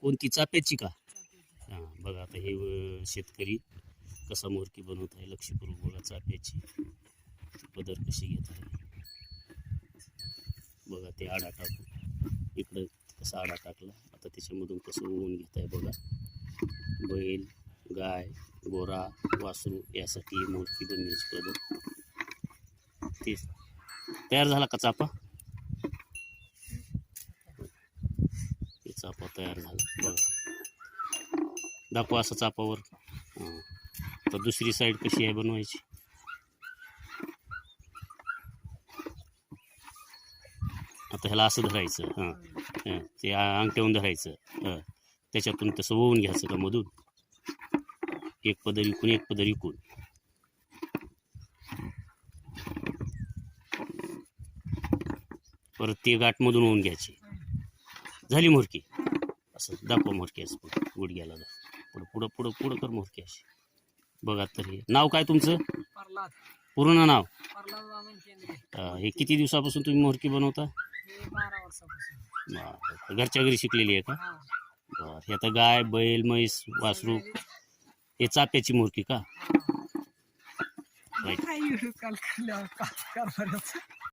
कोणती चाप्याची का? हां बघा आता हे शेतकरी कसा मोरकी बनवत आहे लक्षपूर्वक बघा. चाप्याची पदर कशी घेत आहे बघा. ते आडा टाकून इकडं कसा आडा टाकला, आता त्याच्यामधून कसं ओवून घेत आहे बघा. बैल, गाय, गोरा, वासरू यासाठी मोरकी बनवण्याची पद्धत. ते तयार झाला का चापा? चापा तयार झाला बघा. दाखवा असं चापावर. हां तर दुसरी साईड कशी आहे बनवायची. आता ह्याला असं धरायचं. हां ते अंगठ्यावून धरायचं. त्याच्यातून तसं ओवून घ्यायचं का मधून. एक पदर इकून एक पदर इकून. परत ते गाठमधून ओवून घ्यायची. झाली मोरकी. असं दाखवा मोरकी असं गुडघ्याला पुढं पुढं पुढं पुढं कर मोरकी अशी बघा. तर हे नाव काय तुमचं? पूर्ण नाव? हे किती दिवसापासून तुम्ही मोरकी बनवता? 12 वर्षापासून. घरच्या घरी शिकलेली आहे का? बरं. हे आता गाय, बैल, म्हैस, वासरू हे चाप्याची मोरकी का? राईट.